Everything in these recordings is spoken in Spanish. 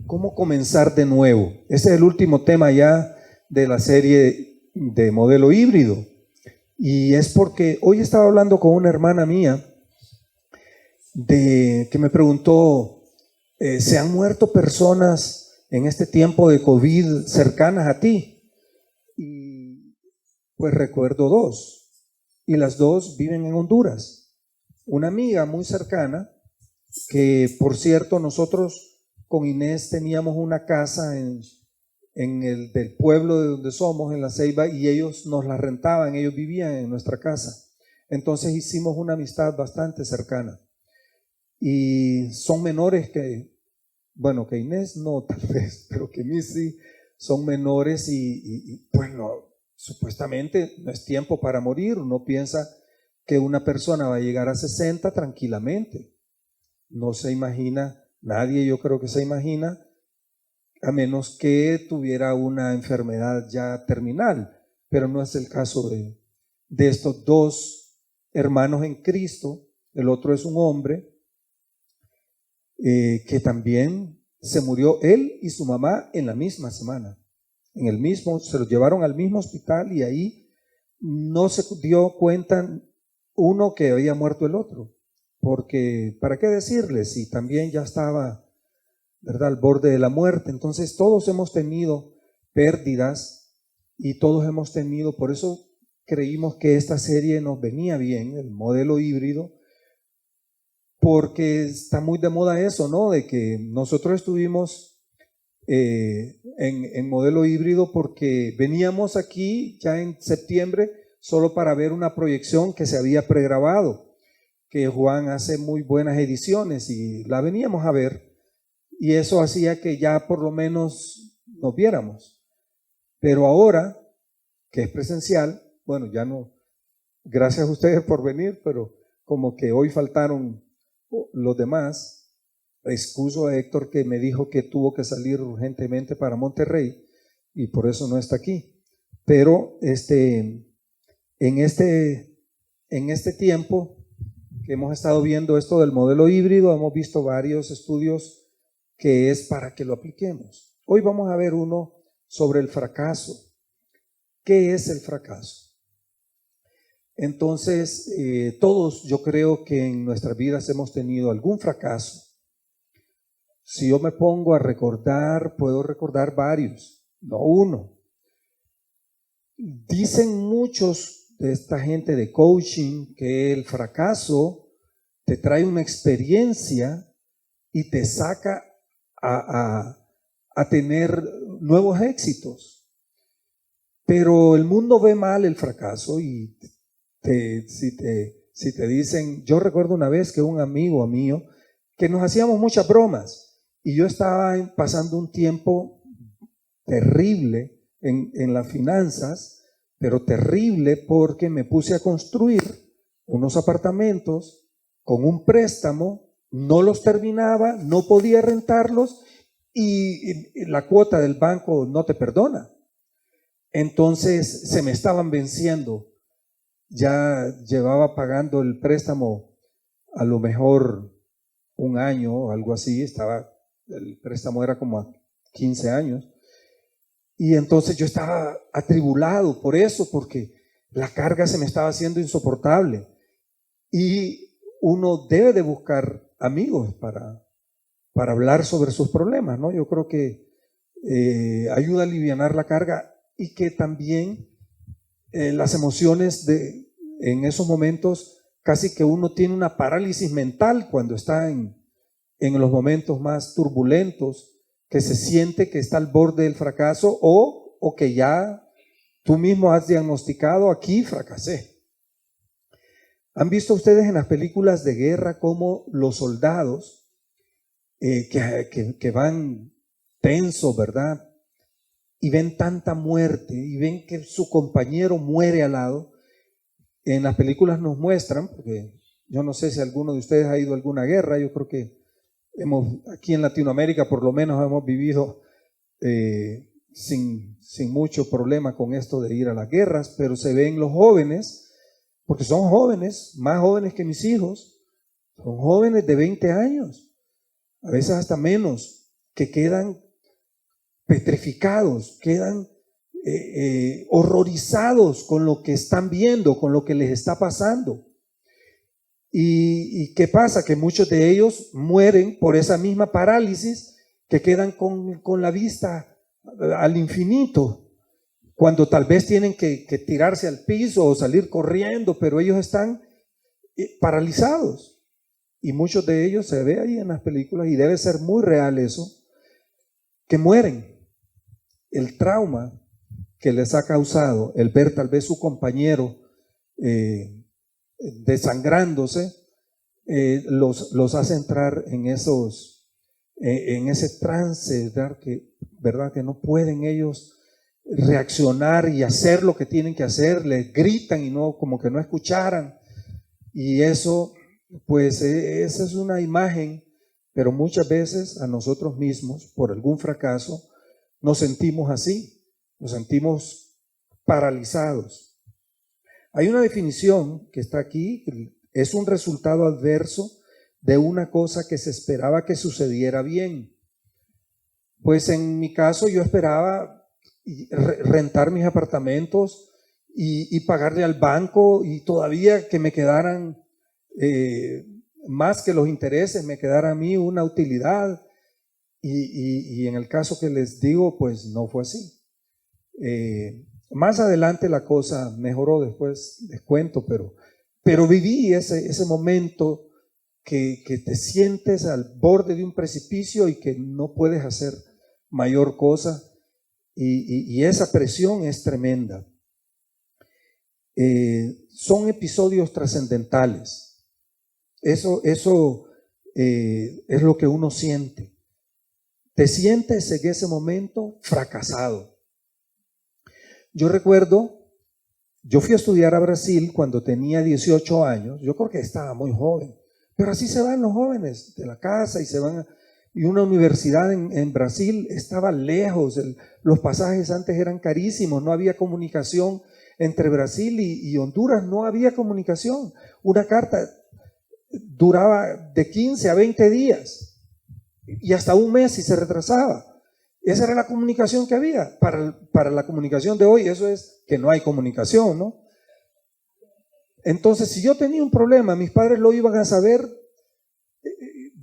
¿Cómo comenzar de nuevo? Ese es el último tema ya de la serie de modelo híbrido. Y es porque hoy estaba hablando con una hermana mía que me preguntó, ¿se han muerto personas en este tiempo de COVID cercanas a ti? Y pues recuerdo dos, y las dos viven en Honduras. Una amiga muy cercana, que por cierto nosotros con Inés teníamos una casa en el del pueblo de donde somos, en La Ceiba, y ellos nos la rentaban, ellos vivían en nuestra casa. Entonces hicimos una amistad bastante cercana. Y son menores que Inés no, tal vez, pero que Missy son menores y pues no, supuestamente no es tiempo para morir. Uno piensa que una persona va a llegar a 60 tranquilamente. No se imagina, nadie yo creo que se imagina, a menos que tuviera una enfermedad ya terminal, pero no es el caso de estos dos hermanos en Cristo. El otro es un hombre que también se murió él y su mamá en la misma semana, se los llevaron al mismo hospital y ahí no se dio cuenta uno que había muerto el otro, porque ¿para qué decirles si también ya estaba, ¿verdad?, al borde de la muerte? Entonces todos hemos tenido pérdidas y todos hemos tenido, por eso creímos que esta serie nos venía bien, el modelo híbrido, porque está muy de moda eso, ¿no? De que nosotros estuvimos en modelo híbrido porque veníamos aquí ya en septiembre solo para ver una proyección que se había pregrabado, que Juan hace muy buenas ediciones y la veníamos a ver y eso hacía que ya por lo menos nos viéramos. Pero ahora, que es presencial, bueno, ya no, gracias a ustedes por venir, pero como que hoy faltaron los demás. Excuso a Héctor, que me dijo que tuvo que salir urgentemente para Monterrey y por eso no está aquí. Pero en este tiempo que hemos estado viendo esto del modelo híbrido, hemos visto varios estudios que es para que lo apliquemos. Hoy vamos a ver uno sobre el fracaso. ¿Qué es el fracaso? Entonces, todos yo creo que en nuestras vidas hemos tenido algún fracaso. Si yo me pongo a recordar, puedo recordar varios, no uno. Dicen muchos de esta gente de coaching que el fracaso te trae una experiencia y te saca a tener nuevos éxitos. Pero el mundo ve mal el fracaso y si te dicen, yo recuerdo una vez que un amigo mío, que nos hacíamos muchas bromas, y yo estaba pasando un tiempo terrible en las finanzas, pero terrible porque me puse a construir unos apartamentos con un préstamo, no los terminaba, no podía rentarlos y la cuota del banco no te perdona. Entonces se me estaban venciendo. Ya llevaba pagando el préstamo a lo mejor un año o algo así, el préstamo era como a 15 años. Y entonces yo estaba atribulado por eso, porque la carga se me estaba haciendo insoportable. Y uno debe de buscar amigos para hablar sobre sus problemas, ¿no? Yo creo que ayuda a alivianar la carga y que también las emociones en esos momentos, casi que uno tiene una parálisis mental cuando está en los momentos más turbulentos, que se siente que está al borde del fracaso o que ya tú mismo has diagnosticado, aquí fracasé. ¿Han visto ustedes en las películas de guerra cómo los soldados que van tensos, ¿verdad? Y ven tanta muerte y ven que su compañero muere al lado? En las películas nos muestran, porque yo no sé si alguno de ustedes ha ido a alguna guerra, yo creo que aquí en Latinoamérica por lo menos hemos vivido sin mucho problema con esto de ir a las guerras, pero se ven los jóvenes, porque son jóvenes, más jóvenes que mis hijos, son jóvenes de 20 años, a veces hasta menos, que quedan petrificados, quedan horrorizados con lo que están viendo, con lo que les está pasando. ¿Y qué pasa? Que muchos de ellos mueren por esa misma parálisis, que quedan con la vista al infinito, cuando tal vez tienen que tirarse al piso o salir corriendo, pero ellos están paralizados. Y muchos de ellos se ve ahí en las películas, y debe ser muy real eso, que mueren. El trauma que les ha causado el ver tal vez su compañero desangrándose, los hace entrar en ese trance, ¿verdad? Que no pueden ellos reaccionar y hacer lo que tienen que hacer, les gritan y no, como que no escucharan. Y eso, pues esa es una imagen, pero muchas veces a nosotros mismos, por algún fracaso, nos sentimos así, nos sentimos paralizados. Hay una definición que está aquí, es un resultado adverso de una cosa que se esperaba que sucediera bien. Pues en mi caso yo esperaba rentar mis apartamentos y pagarle al banco, y todavía que me quedaran más que los intereses, me quedara a mí una utilidad. Y en el caso que les digo, pues no fue así. Más adelante la cosa mejoró, después les cuento, pero viví ese momento que te sientes al borde de un precipicio y que no puedes hacer mayor cosa, y esa presión es tremenda. Son episodios trascendentales. Eso es lo que uno siente. Te sientes en ese momento fracasado. Yo recuerdo, yo fui a estudiar a Brasil cuando tenía 18 años, yo creo que estaba muy joven, pero así se van los jóvenes de la casa y se van y una universidad en Brasil estaba lejos, los pasajes antes eran carísimos, no había comunicación entre Brasil y Honduras, no había comunicación. Una carta duraba de 15 a 20 días. Y hasta un mes si se retrasaba. Esa era la comunicación que había. Para la comunicación de hoy, eso es que no hay comunicación, ¿no? Entonces, si yo tenía un problema, mis padres lo iban a saber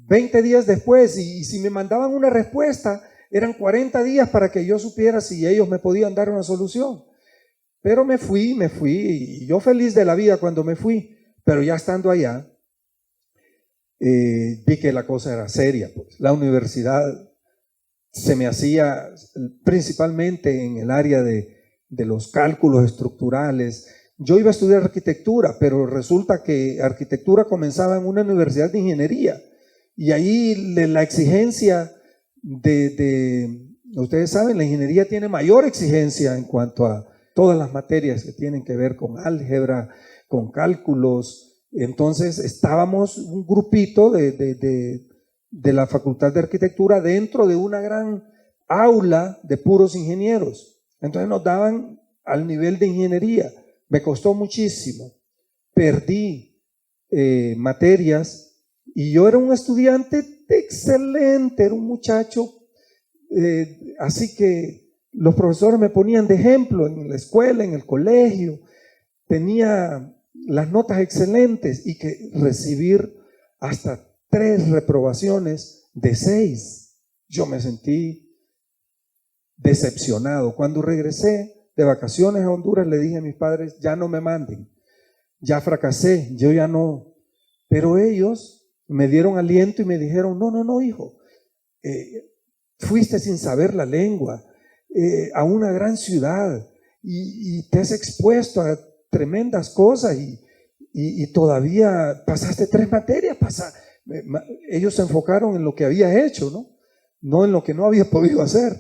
20 días después, y si me mandaban una respuesta, eran 40 días para que yo supiera si ellos me podían dar una solución. Pero me fui, y yo feliz de la vida cuando me fui, pero ya estando allá, vi que la cosa era seria. Pues. La universidad se me hacía principalmente en el área de los cálculos estructurales. Yo iba a estudiar arquitectura, pero resulta que arquitectura comenzaba en una universidad de ingeniería, y ahí la exigencia ustedes saben, la ingeniería tiene mayor exigencia en cuanto a todas las materias que tienen que ver con álgebra, con cálculos. Entonces estábamos un grupito de la Facultad de Arquitectura dentro de una gran aula de puros ingenieros. Entonces nos daban al nivel de ingeniería. Me costó muchísimo. Perdí materias, y yo era un estudiante excelente, era un muchacho. Así que los profesores me ponían de ejemplo en la escuela, en el colegio. Tenía las notas excelentes, y que recibir hasta 3 reprobaciones de 6. Yo me sentí decepcionado. Cuando regresé de vacaciones a Honduras, le dije a mis padres, ya no me manden, ya fracasé, yo ya no. Pero ellos me dieron aliento y me dijeron, no, hijo, fuiste sin saber la lengua a una gran ciudad, y te has expuesto a tremendas cosas, y todavía pasaste 3 materias. Ellos se enfocaron en lo que había hecho, no en lo que no había podido hacer.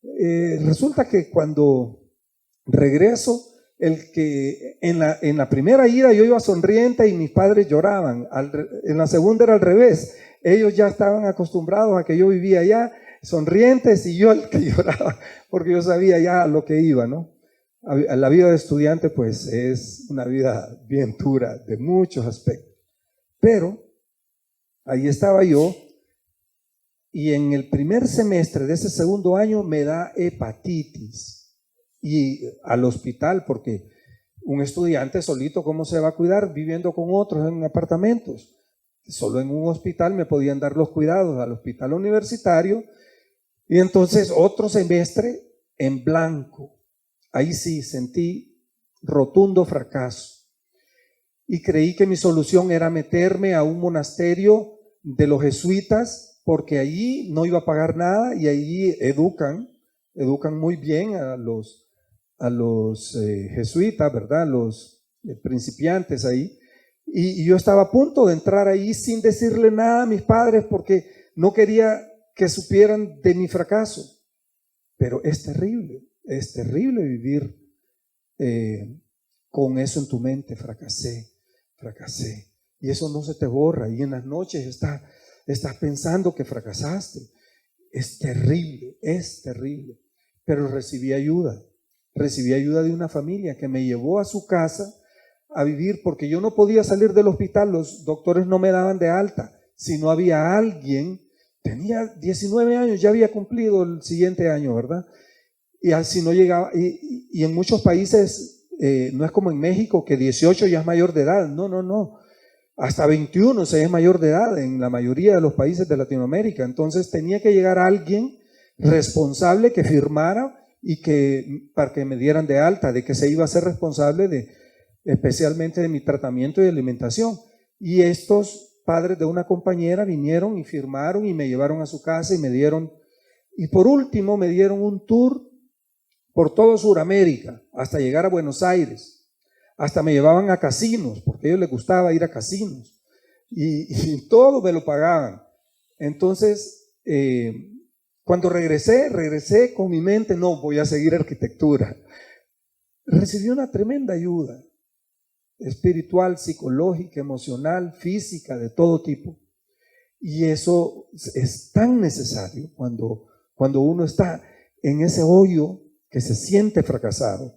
Resulta que cuando regreso, en la primera ida yo iba sonriente y mis padres lloraban. En la segunda era al revés. Ellos ya estaban acostumbrados a que yo vivía allá sonrientes, y yo el que lloraba, porque yo sabía ya a lo que iba, ¿no? La vida de estudiante pues es una vida bien dura de muchos aspectos. Pero ahí estaba yo, y en el primer semestre de ese segundo año me da hepatitis y al hospital, porque un estudiante solito, ¿cómo se va a cuidar? Viviendo con otros en apartamentos. Solo en un hospital me podían dar los cuidados, al hospital universitario, y entonces otro semestre en blanco. Ahí sí sentí rotundo fracaso y creí que mi solución era meterme a un monasterio de los jesuitas, porque allí no iba a pagar nada y allí educan muy bien a los jesuitas, ¿verdad? Los principiantes ahí. Y yo estaba a punto de entrar ahí sin decirle nada a mis padres porque no quería que supieran de mi fracaso. Pero es terrible vivir con eso en tu mente. Fracasé. Y eso no se te borra. Y en las noches estás pensando que fracasaste. Es terrible. Pero recibí ayuda de una familia que me llevó a su casa a vivir, porque yo no podía salir del hospital, los doctores no me daban de alta. Si no había alguien, tenía 19 años, ya había cumplido el siguiente año, ¿verdad? Y así no llegaba, y en muchos países, no es como en México, que 18 ya es mayor de edad, no. Hasta 21 se es mayor de edad en la mayoría de los países de Latinoamérica. Entonces tenía que llegar alguien responsable que firmara y para que me dieran de alta, de que se iba a ser responsable especialmente de mi tratamiento y alimentación. Y estos padres de una compañera vinieron y firmaron y me llevaron a su casa y por último me dieron un tour por todo Sudamérica hasta llegar a Buenos Aires. Hasta me llevaban a casinos, porque a ellos les gustaba ir a casinos y todo me lo pagaban. Entonces, cuando regresé con mi mente, no, voy a seguir arquitectura. Recibí una tremenda ayuda espiritual, psicológica, emocional, física, de todo tipo. Y eso es tan necesario cuando uno está en ese hoyo que se siente fracasado.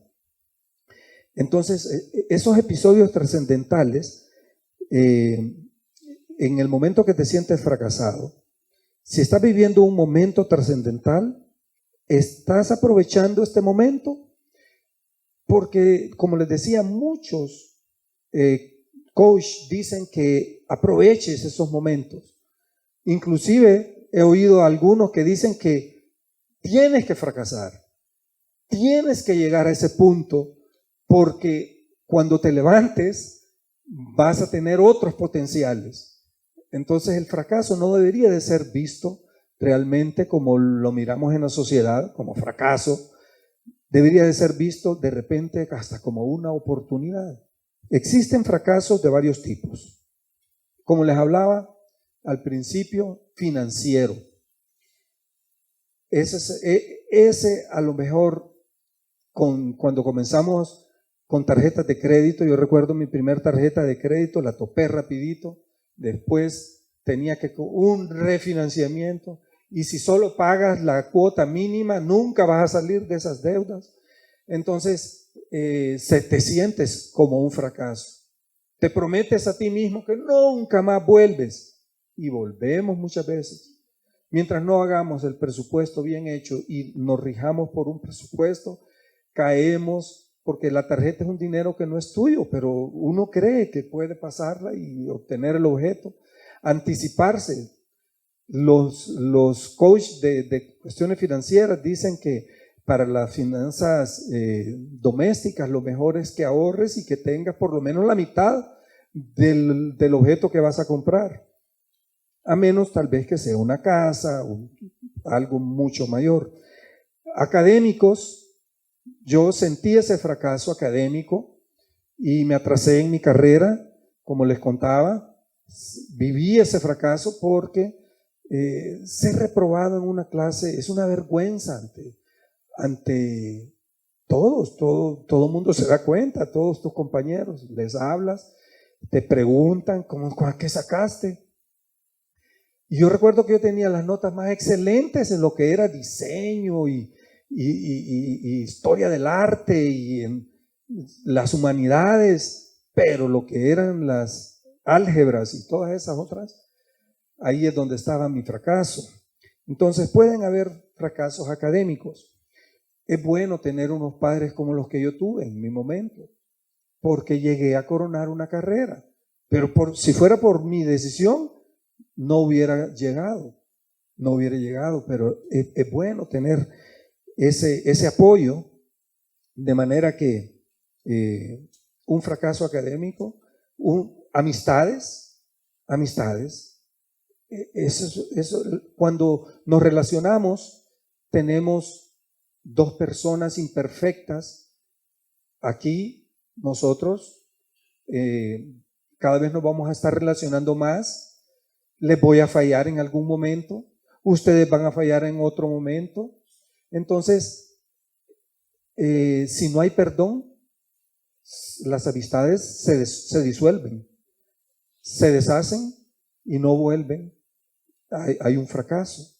Entonces, esos episodios trascendentales, en el momento que te sientes fracasado, si estás viviendo un momento trascendental, estás aprovechando este momento, porque, como les decía, muchos coach dicen que aproveches esos momentos. Inclusive he oído a algunos que dicen que tienes que fracasar, tienes que llegar a ese punto, porque cuando te levantes vas a tener otros potenciales. Entonces el fracaso no debería de ser visto realmente como lo miramos en la sociedad, como fracaso. Debería de ser visto de repente hasta como una oportunidad. Existen fracasos de varios tipos. Como les hablaba al principio, financiero. Ese a lo mejor, cuando comenzamos con tarjetas de crédito, yo recuerdo mi primer tarjeta de crédito, la topé rapidito, después tenía un refinanciamiento, y si solo pagas la cuota mínima, nunca vas a salir de esas deudas. Entonces, te sientes como un fracaso. Te prometes a ti mismo que nunca más vuelves, y volvemos muchas veces. Mientras no hagamos el presupuesto bien hecho y nos rijamos por un presupuesto, caemos, porque la tarjeta es un dinero que no es tuyo, pero uno cree que puede pasarla y obtener el objeto. Anticiparse. Los coaches de cuestiones financieras dicen que para las finanzas domésticas lo mejor es que ahorres y que tengas por lo menos la mitad del objeto que vas a comprar, a menos tal vez que sea una casa o algo mucho mayor. Académicos, yo sentí ese fracaso académico y me atrasé en mi carrera, como les contaba. Viví ese fracaso porque ser reprobado en una clase es una vergüenza ante todos, todo el mundo se da cuenta, todos tus compañeros, les hablas, te preguntan, ¿qué sacaste? Y yo recuerdo que yo tenía las notas más excelentes en lo que era diseño y historia del arte y en las humanidades, pero lo que eran las álgebras y todas esas otras, ahí es donde estaba mi fracaso. Entonces pueden haber fracasos académicos. Es bueno tener unos padres como los que yo tuve en mi momento, porque llegué a coronar una carrera. Pero si fuera por mi decisión, no hubiera llegado, pero es bueno tener ese apoyo, de manera que un fracaso académico, amistades, eso, cuando nos relacionamos, tenemos dos personas imperfectas. Aquí nosotros cada vez nos vamos a estar relacionando más. Les voy a fallar en algún momento, ustedes van a fallar en otro momento. Entonces, si no hay perdón, las amistades se disuelven, se deshacen y no vuelven. Hay un fracaso.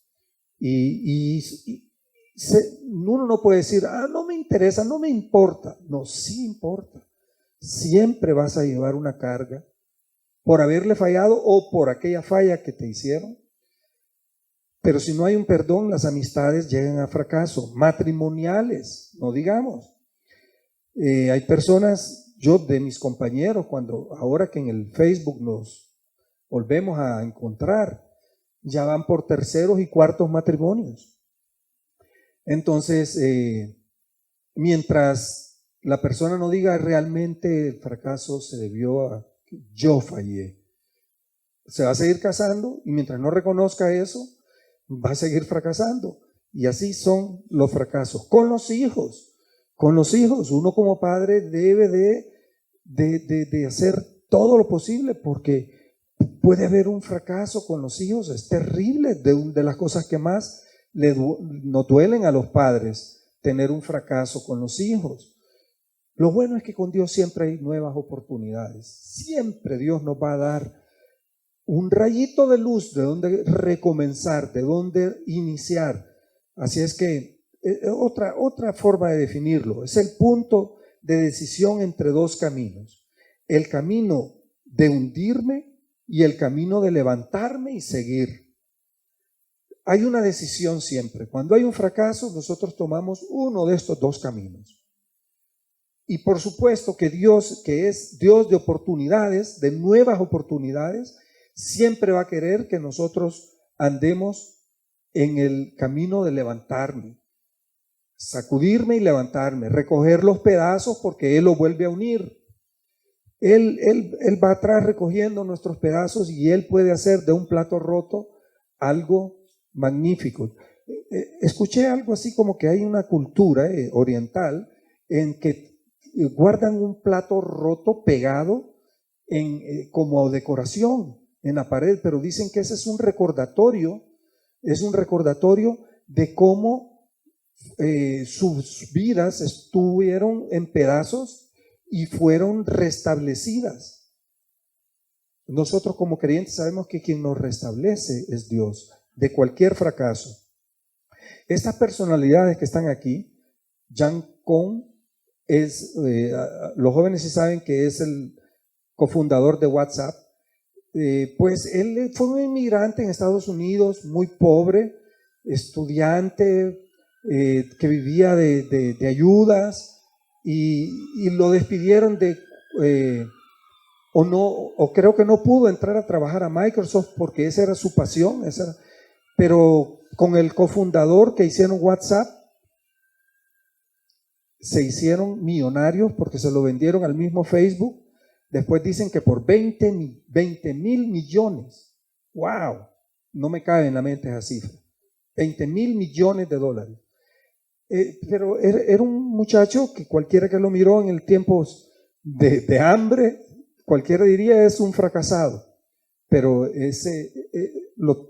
Uno no puede decir, no me interesa, no me importa. No, sí importa. Siempre vas a llevar una carga por haberle fallado o por aquella falla que te hicieron. Pero si no hay un perdón, las amistades llegan a fracaso. Matrimoniales, no digamos. Hay personas, yo de mis compañeros, ahora que en el Facebook nos volvemos a encontrar, ya van por terceros y cuartos matrimonios. Entonces, mientras la persona no diga realmente el fracaso se debió a que yo fallé, se va a seguir casando, y mientras no reconozca eso, va a seguir fracasando. Y así son los fracasos. Con los hijos, uno como padre debe de hacer todo lo posible, porque puede haber un fracaso con los hijos. Es terrible, de las cosas que más nos duelen a los padres, tener un fracaso con los hijos. Lo bueno es que con Dios siempre hay nuevas oportunidades. Siempre Dios nos va a dar un rayito de luz de donde recomenzar, de donde iniciar. Así es que otra forma de definirlo es el punto de decisión entre dos caminos: el camino de hundirme y el camino de levantarme y seguir. Hay una decisión siempre. Cuando hay un fracaso, nosotros tomamos uno de estos dos caminos. Y por supuesto que Dios, que es Dios de oportunidades, de nuevas oportunidades, siempre va a querer que nosotros andemos en el camino de levantarme, sacudirme y levantarme, recoger los pedazos, porque Él los vuelve a unir. Él va atrás recogiendo nuestros pedazos, y Él puede hacer de un plato roto algo magnífico. Escuché algo así como que hay una cultura oriental en que guardan un plato roto pegado como decoración en la pared, pero dicen que ese es un recordatorio de cómo sus vidas estuvieron en pedazos y fueron restablecidas. Nosotros como creyentes sabemos que quien nos restablece es Dios de cualquier fracaso. Estas personalidades que están aquí, Jan Koum los jóvenes sí saben que es el cofundador de WhatsApp. Pues él fue un inmigrante en Estados Unidos, muy pobre, estudiante, que vivía de ayudas, y lo despidieron o creo que no pudo entrar a trabajar a Microsoft porque esa era su pasión, pero con el cofundador que hicieron WhatsApp, se hicieron millonarios porque se lo vendieron al mismo Facebook. Después dicen que por 20 mil millones. ¡Wow! No me cabe en la mente esa cifra. 20 mil millones de dólares. Pero era un muchacho que cualquiera que lo miró en el tiempo de hambre, cualquiera diría es un fracasado. Pero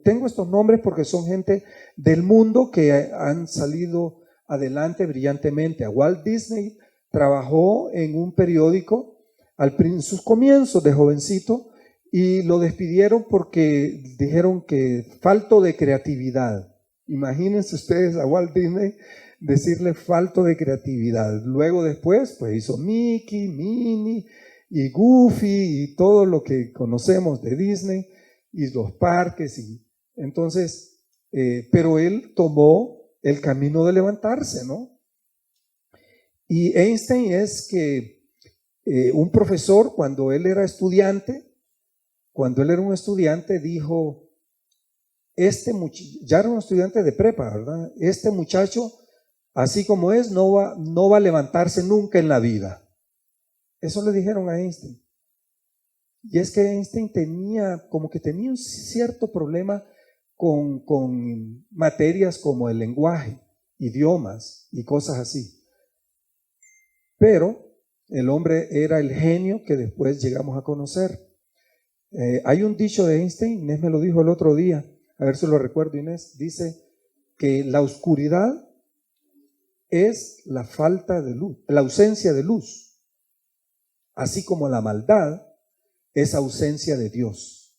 tengo estos nombres porque son gente del mundo que han salido adelante brillantemente. A Walt Disney trabajó en un periódico en sus comienzos de jovencito, y lo despidieron porque dijeron que falto de creatividad. Imagínense ustedes a Walt Disney decirle falto de creatividad. Luego después pues hizo Mickey, Minnie y Goofy y todo lo que conocemos de Disney y los parques. Entonces pero él tomó el camino de levantarse, ¿no? Y Einstein es que un profesor, cuando él era un estudiante, dijo, ya era un estudiante de prepa, ¿verdad? Este muchacho, así como es, no va a levantarse nunca en la vida. Eso le dijeron a Einstein. Y es que Einstein tenía un cierto problema con materias como el lenguaje, idiomas y cosas así. Pero el hombre era el genio que después llegamos a conocer. Hay un dicho de Einstein, Inés me lo dijo el otro día, a ver si lo recuerdo, Inés, dice que la oscuridad es la falta de luz, la ausencia de luz, así como la maldad es ausencia de Dios.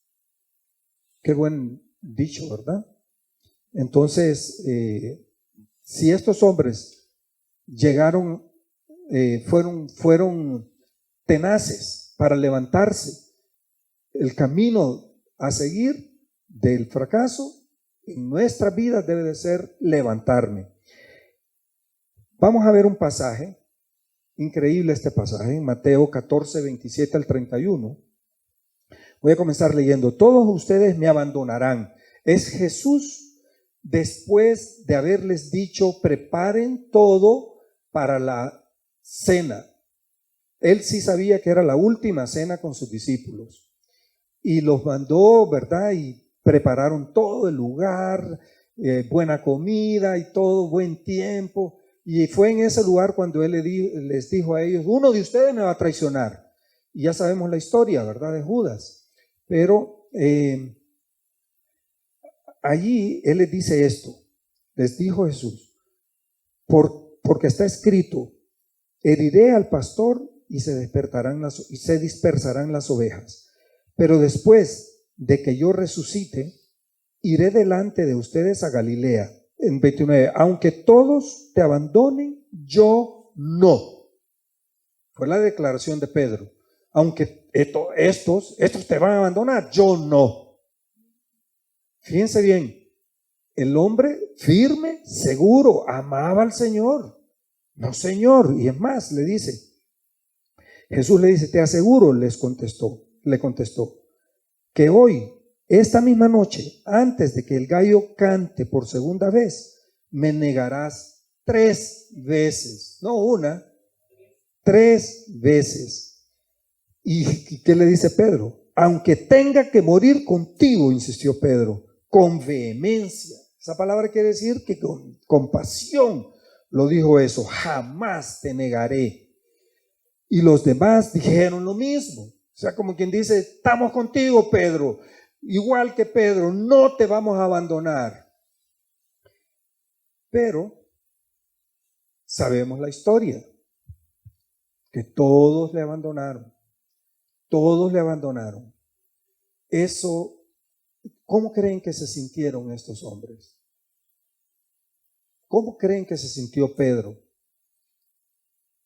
Qué buen dicho, ¿verdad? Entonces, si estos hombres fueron tenaces para levantarse, el camino a seguir del fracaso en nuestra vida debe de ser levantarme. Vamos a ver un pasaje, increíble este pasaje, en Mateo 14, 27 al 31. Voy a comenzar leyendo. Todos ustedes me abandonarán. Es Jesús después de haberles dicho, preparen todo para la cena. Él sí sabía que era la última cena con sus discípulos. Y los mandó, ¿verdad? Y prepararon todo el lugar, buena comida y todo, buen tiempo. Y fue en ese lugar cuando él les dijo a ellos, uno de ustedes me va a traicionar. Y ya sabemos la historia, ¿verdad? De Judas. Pero allí él les dice esto, les dijo Jesús, porque está escrito, heriré al pastor y se dispersarán las ovejas. Pero después de que yo resucite, iré delante de ustedes a Galilea. En 29, aunque todos te abandonen, yo no. Fue la declaración de Pedro. Aunque estos te van a abandonar, yo no. Fíjense bien, el hombre firme, seguro, amaba al Señor. No, Señor. Y es más, Jesús le dice, te aseguro, le contestó, que hoy, esta misma noche, antes de que el gallo cante por segunda vez, me negarás 3 veces, no una, 3 veces. ¿Y qué le dice Pedro? Aunque tenga que morir contigo, insistió Pedro, con vehemencia. Esa palabra quiere decir que con pasión lo dijo eso, jamás te negaré. Y los demás dijeron lo mismo. O sea, como quien dice, estamos contigo, Pedro. Igual que Pedro, no te vamos a abandonar. Pero sabemos la historia, que todos le abandonaron. Todos le abandonaron. Eso, ¿cómo creen que se sintieron estos hombres? ¿Cómo creen que se sintió Pedro?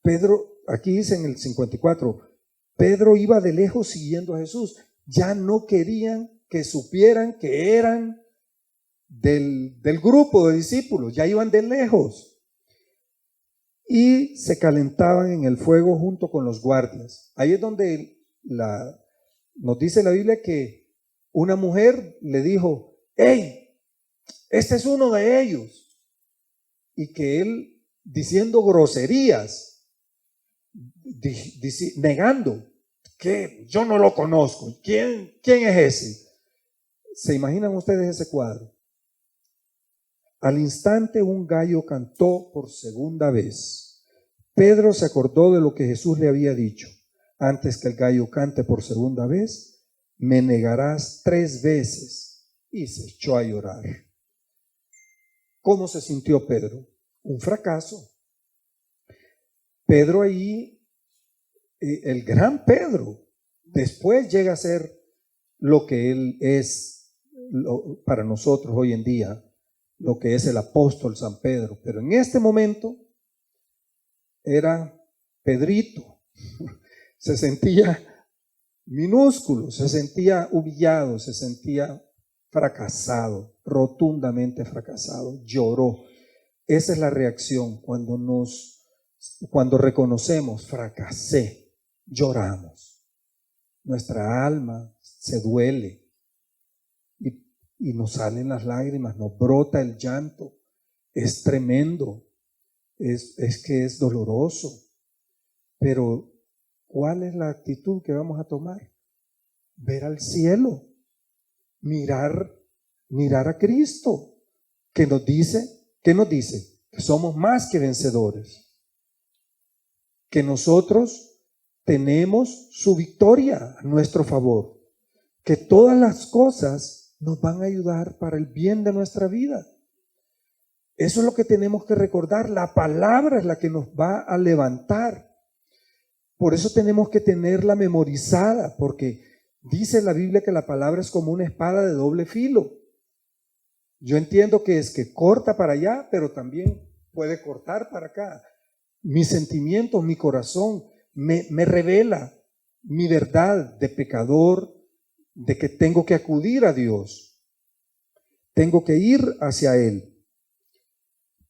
Pedro, aquí dice en el 54, Pedro iba de lejos siguiendo a Jesús. Ya no querían que supieran que eran del grupo de discípulos, ya iban de lejos. Y se calentaban en el fuego junto con los guardias. Ahí es donde nos dice la Biblia que una mujer le dijo, hey, este es uno de ellos. Y que él, diciendo groserías, negando que yo no lo conozco. ¿Quién es ese? ¿Se imaginan ustedes ese cuadro? Al instante un gallo cantó por segunda vez. Pedro se acordó de lo que Jesús le había dicho. Antes que el gallo cante por segunda vez, me negarás 3 veces. Y se echó a llorar. ¿Cómo se sintió Pedro? Un fracaso. Pedro ahí, el gran Pedro, después llega a ser lo que él es para nosotros hoy en día, lo que es el apóstol San Pedro. Pero en este momento era Pedrito. Se sentía minúsculo, se sentía humillado, se sentía fracasado, rotundamente fracasado, lloró. Esa es la reacción cuando reconocemos, fracasé, lloramos. Nuestra alma se duele y nos salen las lágrimas, nos brota el llanto. Es tremendo, es que es doloroso. Pero, ¿cuál es la actitud que vamos a tomar? Ver al cielo, mirar a Cristo, que nos dice, ¿qué nos dice? Que somos más que vencedores, que nosotros tenemos su victoria a nuestro favor, que todas las cosas nos van a ayudar para el bien de nuestra vida. Eso es lo que tenemos que recordar. La palabra es la que nos va a levantar. Por eso tenemos que tenerla memorizada, porque dice la Biblia que la palabra es como una espada de doble filo. Yo entiendo que es que corta para allá, pero también puede cortar para acá. Mis sentimientos, mi corazón me revela mi verdad de pecador, de que tengo que acudir a Dios. Tengo que ir hacia Él.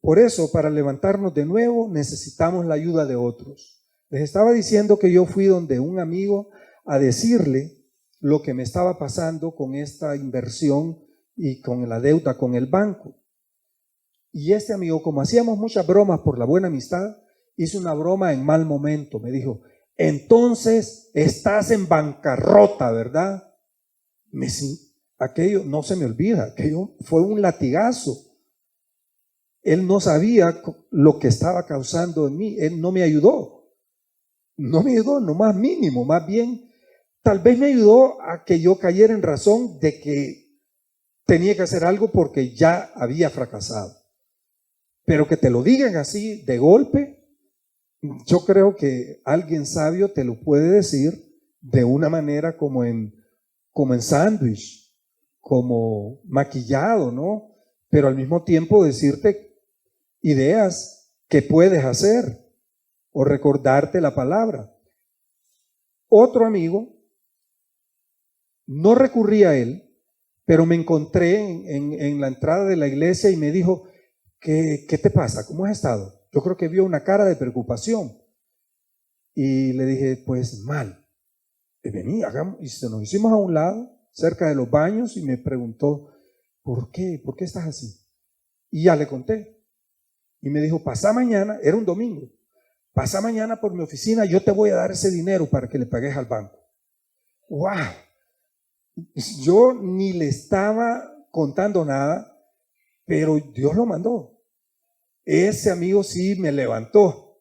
Por eso, para levantarnos de nuevo, necesitamos la ayuda de otros. Les estaba diciendo que yo fui donde un amigo a decirle lo que me estaba pasando con esta inversión y con la deuda con el banco. Y este amigo, como hacíamos muchas bromas por la buena amistad, hizo una broma en mal momento. Me dijo, entonces estás en bancarrota, ¿verdad? Aquello no se me olvida, aquello fue un latigazo. Él no sabía lo que estaba causando en mí, él no me ayudó. No me ayudó, no más mínimo, más bien, tal vez me ayudó a que yo cayera en razón de que tenía que hacer algo porque ya había fracasado. Pero que te lo digan así de golpe, yo creo que alguien sabio te lo puede decir de una manera como en sándwich, como maquillado, ¿no? Pero al mismo tiempo decirte ideas que puedes hacer o recordarte la palabra. Otro amigo, no recurrí a él, pero me encontré en la entrada de la iglesia y me dijo, ¿qué te pasa? ¿Cómo has estado? Yo creo que vio una cara de preocupación. Y le dije, pues mal. Y vení, hagamos, y se nos hicimos a un lado, cerca de los baños, y me preguntó, ¿por qué? ¿Por qué estás así? Y ya le conté. Y me dijo, pasá mañana, era un domingo, pasá mañana por mi oficina, yo te voy a dar ese dinero para que le pagues al banco. ¡Wow! Yo ni le estaba contando nada, pero Dios lo mandó. Ese amigo sí me levantó.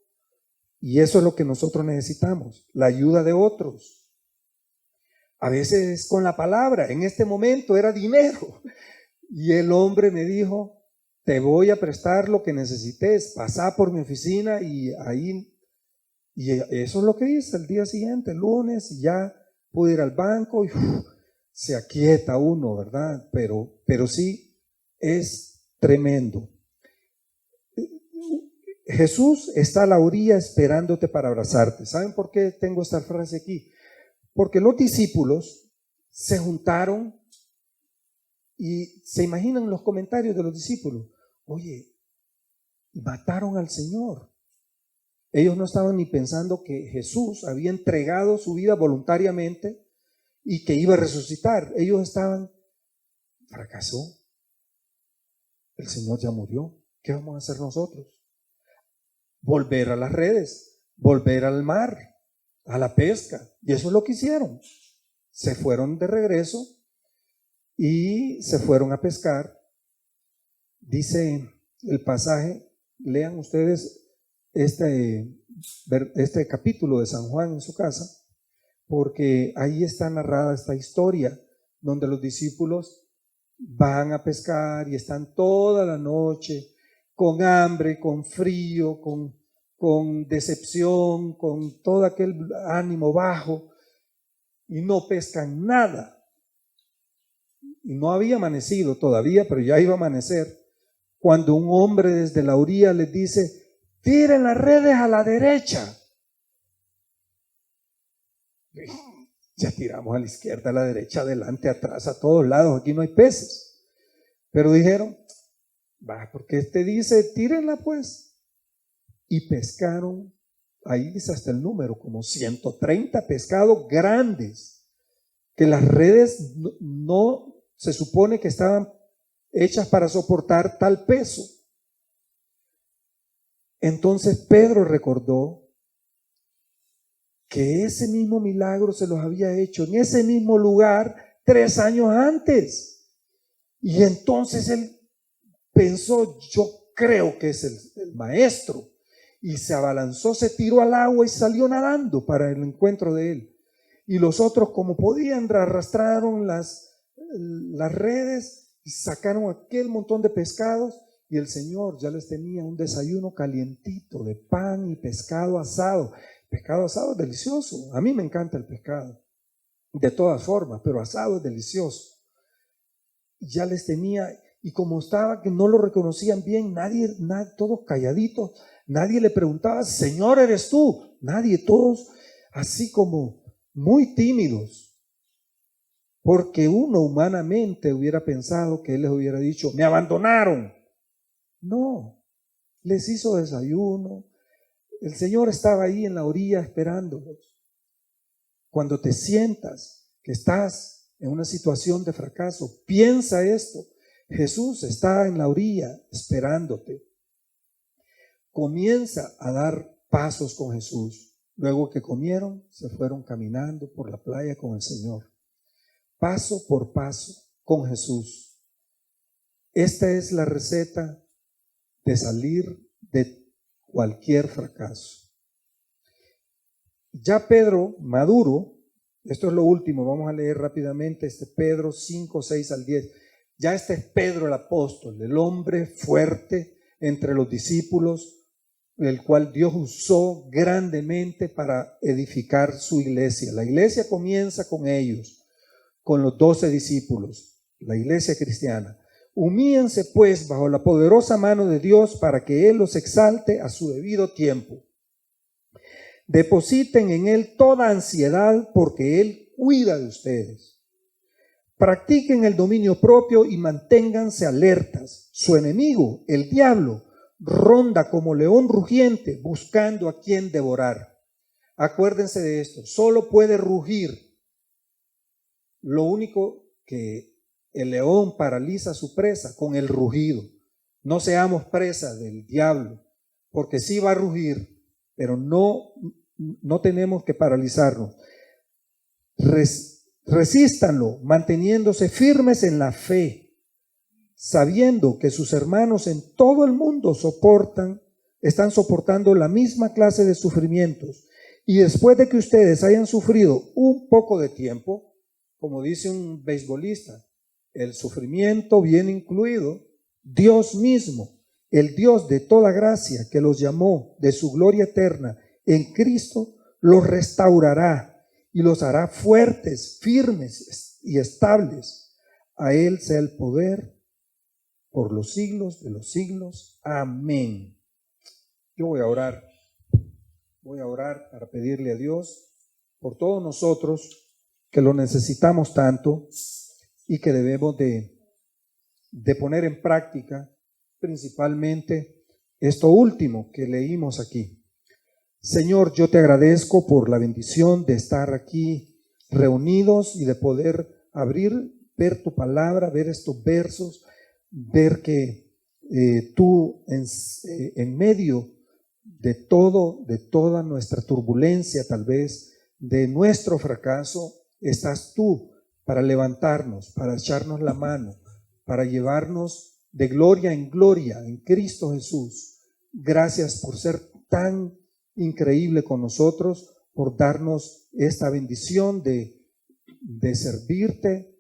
Y eso es lo que nosotros necesitamos, la ayuda de otros. A veces con la palabra, en este momento era dinero. Y el hombre me dijo, te voy a prestar lo que necesites, pasá por mi oficina y ahí, y eso es lo que hice el día siguiente, el lunes, y ya pude ir al banco y se aquieta uno, ¿verdad? Pero sí, es tremendo. Jesús está a la orilla esperándote para abrazarte. ¿Saben por qué tengo esta frase aquí? Porque los discípulos se juntaron y se imaginan los comentarios de los discípulos. Oye, mataron al Señor. Ellos no estaban ni pensando que Jesús había entregado su vida voluntariamente y que iba a resucitar. Ellos estaban, fracasó. El Señor ya murió. ¿Qué vamos a hacer nosotros? Volver a las redes, volver al mar, a la pesca. Y eso es lo que hicieron. Se fueron de regreso y se fueron a pescar. Dice el pasaje, lean ustedes este capítulo de San Juan en su casa, porque ahí está narrada esta historia donde los discípulos van a pescar y están toda la noche con hambre, con frío, con decepción, con todo aquel ánimo bajo, y no pescan nada. Y no había amanecido todavía, pero ya iba a amanecer, cuando un hombre desde la orilla les dice, tiren las redes a la derecha. Ya tiramos a la izquierda, a la derecha, adelante, atrás, a todos lados, aquí no hay peces. Pero dijeron, va, porque este dice, tírenla pues. Y pescaron, ahí dice hasta el número, como 130 pescados grandes, que las redes no se supone que estaban hechas para soportar tal peso. Entonces Pedro recordó que ese mismo milagro se los había hecho en ese mismo lugar 3 años antes. Y entonces él pensó, yo creo que es el maestro. Y se abalanzó, se tiró al agua y salió nadando para el encuentro de él. Y los otros, como podían, arrastraron las redes y sacaron aquel montón de pescados. Y el Señor ya les tenía un desayuno calientito de pan y pescado asado. Pescado asado es delicioso. A mí me encanta el pescado, de todas formas, pero asado es delicioso. Ya les tenía, y como estaba que no lo reconocían bien, nadie, todos calladitos, nadie le preguntaba, Señor, ¿eres tú? Nadie, todos así como muy tímidos. Porque uno humanamente hubiera pensado que él les hubiera dicho, me abandonaron. No, les hizo desayuno. El Señor estaba ahí en la orilla esperándolos. Cuando te sientas que estás en una situación de fracaso, piensa esto. Jesús está en la orilla esperándote. Comienza a dar pasos con Jesús. Luego que comieron, se fueron caminando por la playa con el Señor. Paso por paso con Jesús. Esta es la receta de salir de cualquier fracaso. Ya Pedro, maduro, esto es lo último, vamos a leer rápidamente Pedro 5, 6 al 10. Ya este es Pedro el apóstol, el hombre fuerte entre los discípulos, el cual Dios usó grandemente para edificar su iglesia. La iglesia comienza con ellos, con los 12 discípulos, la iglesia cristiana. Humíllense pues bajo la poderosa mano de Dios para que Él los exalte a su debido tiempo. Depositen en Él toda ansiedad porque Él cuida de ustedes. Practiquen el dominio propio y manténganse alertas. Su enemigo, el diablo, ronda como león rugiente buscando a quien devorar. Acuérdense de esto, solo puede rugir. Lo único que el león paraliza a su presa con el rugido. No seamos presa del diablo, porque sí va a rugir, pero no tenemos que paralizarnos. Resístanlo, manteniéndose firmes en la fe, sabiendo que sus hermanos en todo el mundo están soportando la misma clase de sufrimientos. Y después de que ustedes hayan sufrido un poco de tiempo, como dice un beisbolista, el sufrimiento viene incluido, Dios mismo, el Dios de toda gracia que los llamó de su gloria eterna en Cristo, los restaurará y los hará fuertes, firmes y estables. A Él sea el poder por los siglos de los siglos. Amén. Yo voy a orar para pedirle a Dios por todos nosotros que lo necesitamos tanto y que debemos de poner en práctica principalmente esto último que leímos aquí. Señor, yo te agradezco por la bendición de estar aquí reunidos y de poder ver tu palabra, ver estos versos, ver que tú en medio de toda nuestra turbulencia, tal vez, de nuestro fracaso, estás tú para levantarnos, para echarnos la mano, para llevarnos de gloria en gloria en Cristo Jesús. Gracias por ser tan increíble con nosotros, por darnos esta bendición de servirte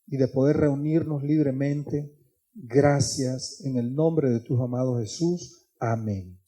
y de poder reunirnos libremente. Gracias en el nombre de tu amado Jesús. Amén.